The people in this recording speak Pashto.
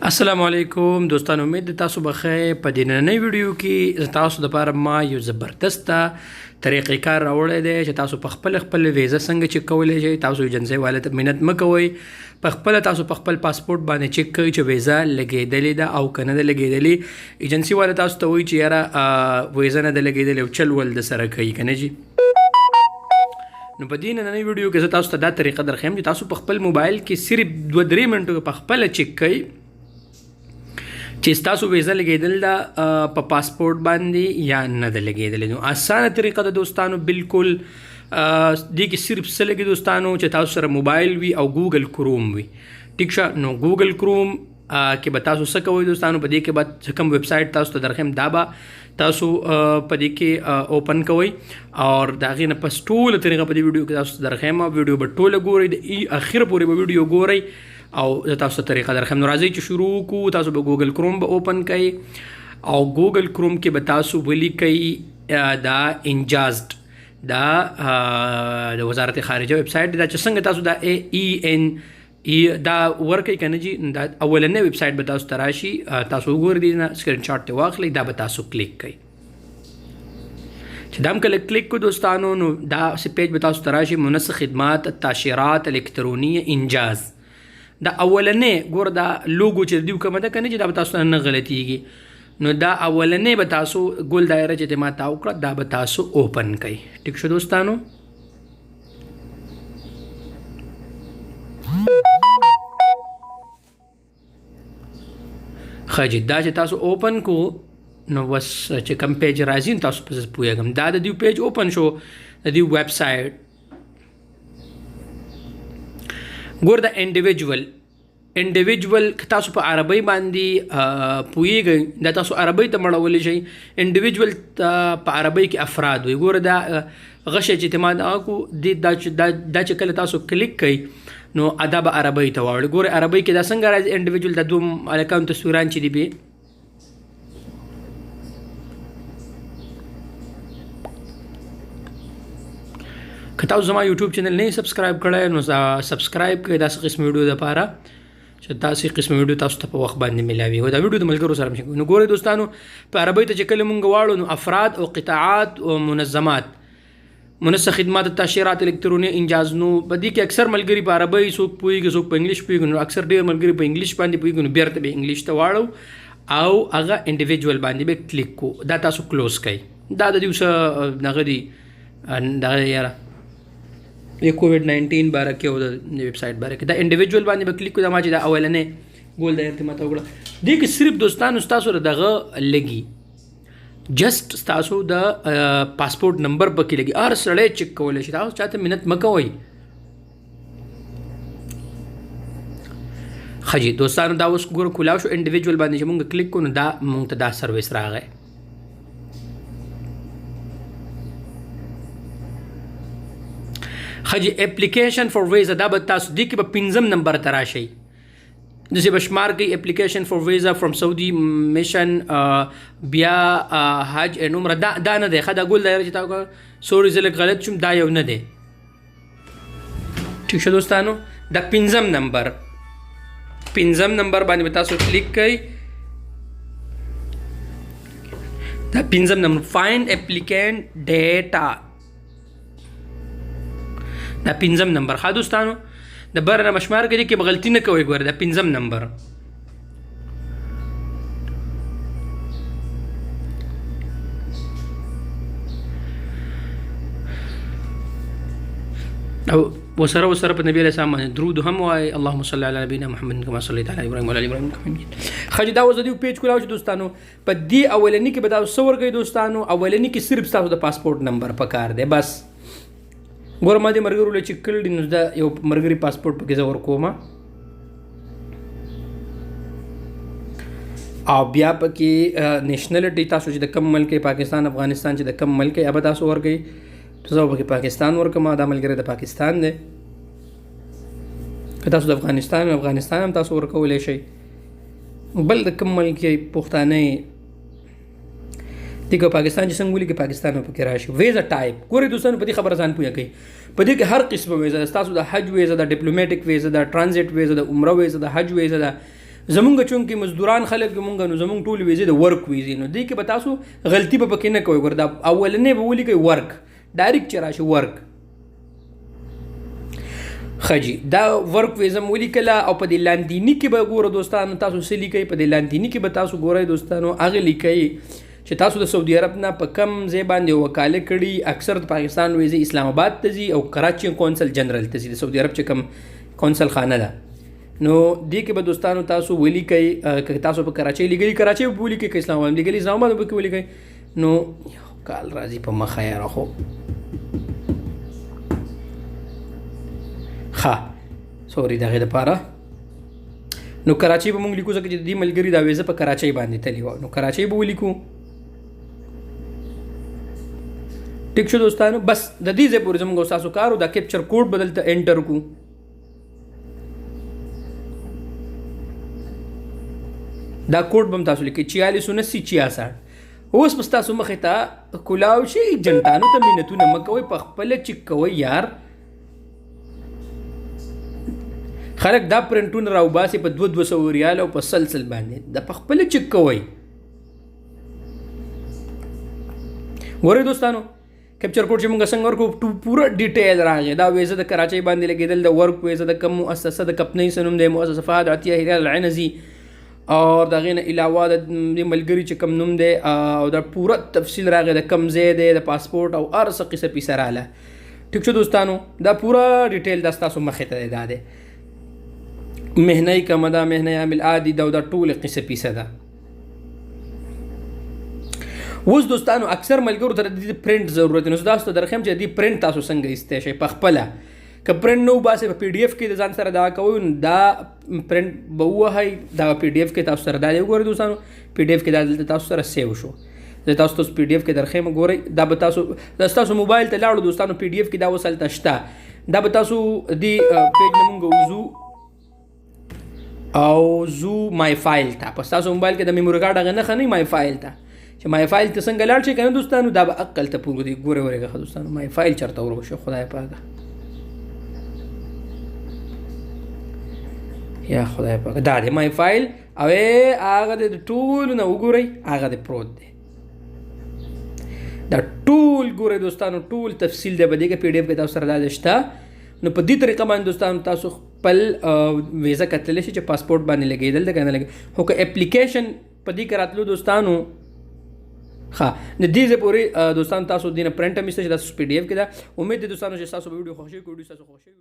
السلام علیکم دوستانو، امید د تاسو بخیر. په دې نننۍ ویډیو کې تاسو دپاره ما یو زبردسته طریقې کار راوړی دی چې تاسو په خپل ویزه څنګه چک کولی شئ. تاسو ایجنسۍ والے ته منت مه کوئ، په خپله تاسو په خپل پاسپورټ باندې چک کوئ چې ویزه لګېدلې ده او که نه ده لګېدلې. ایجنسي والے تاسو ته وایي چې یاره ویزه نه ده لګېدلې او چل ول د سره کوي، که نه جي. نو په دې نننۍ ویډیو کې زه تاسو ته دا طریقه درښیم چې تاسو په خپل موبایل کې صرف 2-3 منټو کې په خپله چک کوئ چې ستاسو ویزه لګېدل ده په پاسپورټ باندې یا نه ده لګېدلې. نو اسانه طریقه ده دوستانو، بالکل. دې کې صرف څه لګي دوستانو چې تاسو سره موبایل وي او ګوګل کروم وي. ټیک شه، نو ګوګل کروم کې به تاسو څه کوئ دوستانو، په دې کې به چې کوم ویب سایټ تاسو ته درښیم دا به تاسو په دې کې اوپن کوئ او د هغې نه پس ټوله طریقه په دې ویډیو کې تاسو ته درښیم. ویډیو به ټوله ګورئ، د اخر پورې به ویډیو ګورئ او زه تاسو ته طریقه درښیم. نو راځئ چې شروع کړو. تاسو به ګوګل کروم به اوپن کوئ او ګوګل کروم کې به تاسو ولیکئ دا انجازد، دا د وزارت خارجه ویب سایټ دا چې څنګه تاسو دا دا ورکئ که نه جي. دا اولنی ویب سایټ به تاسو ته راشي، تاسو وګورئ دې نه سکرین شاټ ترې واخلئ، دا به تاسو کلیک کئ. چې دا هم کله کلیک کړو دوستانو نو دا پیج به تاسو ته راشي، منسق خدمات تاشیرات الکترونیه انجاز. دا اولنی ګوره دا لوګو چې دیو کومه ده که نه چې دا به تاسو نه غلطیږي. نو دا اولنی به تاسو ګل دایره چې ما تاو کړه دا به تاسو اوپن کئ. ټیک شو دوستانو. ښه جي، دا چې تاسو اوپن کو نو بس چې کوم پیج راځي تاسو پس پوهېږم. دا د دیو پیج اوپن شو، د دیو ویب سایټ. ګور د انډیویجول که تاسو په عربۍ باندې پوهېږئ دا تاسو عربۍ ته مړولی شئ. انډیویجول په عربۍ کې افراد وي. ګوره دا غشی چې ته ما دغه کړو دا چې کله تاسو کلیک کوئ نو دا به عربۍ ته واوړي. ګورئ عربۍ کې دا څنګه راځي انډیویجول دا دوه هلکانو تصویران چې دي بې که تاسو زما یوټیوب چینل نه سبسکرایب کړی نو سبسکرایب کړئ داسې قسم ویډیو دپاره چې داسې قسم ویډیو تاسو ته په وخت باندې ملاوي او دا ویډیو د ملګرو سره هم. نو ګورئ دوستانو په عربۍ ته چې کله مونږ واړو نو افراد او قطاعات او منظمات منسق خدمات تاشیرات الکترونیه انجاز. نو په دې کې اکثر ملګري په عربۍ څوک پوهېږي څوک په انګلیش پوهېږي. نو اکثر ډېر ملګري په انګلیش باندې پوهېږي نو بیرته به انګلیش ته واړو او هغه انډیویجول باندې به کلیک کو. دا تاسو کلوز کئ. دا د دې څه دغه دي دغه یاره کووډ-19 باره کې او د ویب سایټ باره کې دا انډیویجول باندې به کلیک کړو. دا ما چې دا اولنی ګول دایره ته ماته وکړه. دې کې صرف دوستانو ستاسو دغه لګي جسټ ستاسو د پاسپورټ نمبر پکې لګي. هر سړی چک کولی شي، تاسو چاته منت مه کوئ. ښه جي دوستانو، دا اوس ګوره کلاو شو. انډیویجول باندې چې مونږ کلیک کړو نو دا مونږ ته دا سروس راغی. ښه جي اپلیکیشن فور ویزا دا به تاسو دې کې به 5 نمبر ته راشئ. داسې به شمار کوي اپلیکیشن فور ویزا فرام سعودي میشن بیا حج اینڈ عمره. دا نه دی. ښه دا ګول دایره چې تا وکړه سوري زه لږ غلط شوم، دا یو نه دی. ټیک شو دوستانو. دا 5 نمبر باندې به تاسو کلیک کوئ. دا 5 نمبر فایند اپلیکینټ ډیټا، دا 5 نمبر. ښه دوستانو د بر نه مشمار کوي کې به غلطي نه کوئ. ګوره دا 5 نمبر. او وسره په نبی علیه السلام باندې درود هم وایي. اللهم صل علی نبینا محمد کما صلیت علی ابراهیم وعلی ال ابراهیم انک حمید مجید. ښه جي دا اوس د دې پیج کلاو شو دوستانو. په دې اولني کې به تاسو څه ورکوئ دوستانو. اولني کې صرف ستاسو د پاسپورټ نمبر پکار دی بس. ګوره ما دې ملګرو له چک کړي نو دا یو ملګري پاسپورټ پکې زه ورکوم او بیا پکې نیشنلټي تاسو چې د کوم ملک پاکستان افغانستان چې د کوم ملک یې به تاسو ورکوئ. زه پکې پاکستان ورکوم. دا ملګری د پاکستان دی. که تاسو د افغانستان هم تاسو ورکولی شئ. بل د کوم ملک یې پښتانه دیگه پاکستان چې څنګه ولیکي پاکستان پکې راشي. ویزا ټایپ ګورئ دوستانو په دې خبره ځان پوهه کوئ. په دې کې هر قسمه ویزا ده. ستاسو د حج ویزا ده، ډیپلومیټک ویزا ده، ټرانزیټ ویزا ده، عمره ویزا ده، حج ویزا ده، زمونږ چونکې مزدوران خلک مونږ نو زمونږ ټول ویزې د ورک ویزې نو دې کې به تاسو غلطي به پکې نه کوئ ګوره دا اولنې به ولیکئ ورک ډایرکټ چې راشي ورک خجی دا ورک ویزم ولیکله او په دې لاندیني کې به ګوره دوستانو تاسو څه لیکئ په دې لاندیني کې به تاسو ګورئ دوستانو هغه لیکئ چې تاسو د سعودي عرب نه په کم ځای باندې وکاله کړي اکثر د پاکستان ویزې اسلام آباد ته ځي او کراچي کونسل جنرال ته ځي د سعودي عرب چې کوم کونسل خانه ده نو دې کې به دوستانو تاسو ولیکئ که تاسو په کراچي لیکلي کراچي به ولیکئ که اسلام آباد لیکلي اسلام آباد به ولیکئ نو کال راځي په مخه یاره خو ښه سوري دغې دپاره نو کراچۍ به مونږ لیکو ځکه چې د دې ملګري دا ویزه په کراچۍ باندې تللې وه نو کراچۍ به ولیکو ټیک شو دوستانو بس د دې ځای پورې زموږ ستاسو کار و دا کیپچر کوډ به دلته انټر کړو دا کوډ به هم تاسو لیکئ 4679 اوس به ستاسو مخې ته کولاو شي جنټانو ته مینتونه مه کوئ په خپله چیک کوئ یار خلک دا پرنټونه راوباسي په 200 ریال او په سلسل باندې د په خپله چیک کوئ ګورئ دوستانو کیپچر کوډ چې موږ څنګه ورکړو پوره ډیټیل راغی دا ویزه د کراچۍ باندې لګېدل د ورک ویزه د کوم مؤسسه د کمپنۍ څه نوم دی مؤسسه فهد عطیه هلال العنزي او د هغې نه علاوه د ملګري چې کوم نوم دی او دا پوره تفصیل راغی د کوم ځای دی د پاسپورټ او هر څه قصه پیسه راغله ټیک شو دوستانو دا پوره ډیټیل دا ستاسو مخې ته دی دا دی مهنه کمه ده مهنه عامل عادي ده او دا ټولې قصه پیسه ده اوس دوستانو اکثر ملګرو ته د دې پرنټ ضرورت دی نو زه تاسو ته درښیم چې د دې پرنټ تاسو څنګه ایستی شئ په خپله که پرنټ نه وباسئ په پی ډي اف کې د ځان سره دغه کوئ نو دا پرنټ به ووهئ دغه پی ډي اف کې تاسو سره دا دی وګورئ دوستانو پی ډي اف کې دا دلته تاسو سره سیو شو زه تاسو پی ډي اف کې درښیم ګورئ دا به تاسو ستاسو موبایل ته لاړو دوستانو پی ډي اف کې دا اوس هلته شته دا به تاسو دې پیج نه مونږ وځو او زو مای فایل ته په ستاسو موبایل کې د میموري کارډ هغه نښه نه مای فایل ته چې مای فایل ته څنګه لاړ شئ که نه دوستانو دا به عقل ته پورې دی ګورئ ورېږه ښه دوستانو مای فایل چېرته وروشو خدای پاکه یا خدای پاکه دا دی مای فایل او هغه د ټولو نه وګورئ هغه د پروت دی دا ټول ګورئ دوستانو ټول تفصیل دی په دې کې پی ډي اف کې تاسو سره دا شته نو په دې طریقه باندې دوستانو تاسو خپل ویزه کتلی شي چې پاسپورټ باندې لګېدل ده که نه لګېدل خو که اپلیکیشن په دې کې راتلو دوستانو ښه د دې ځای پورې دوستانو تاسو دې نه پرنټ هم ایسته چې تاسو پی ډي اف کې ده امید دی دوستانو چې ستاسو به ویډیو خوښ شوي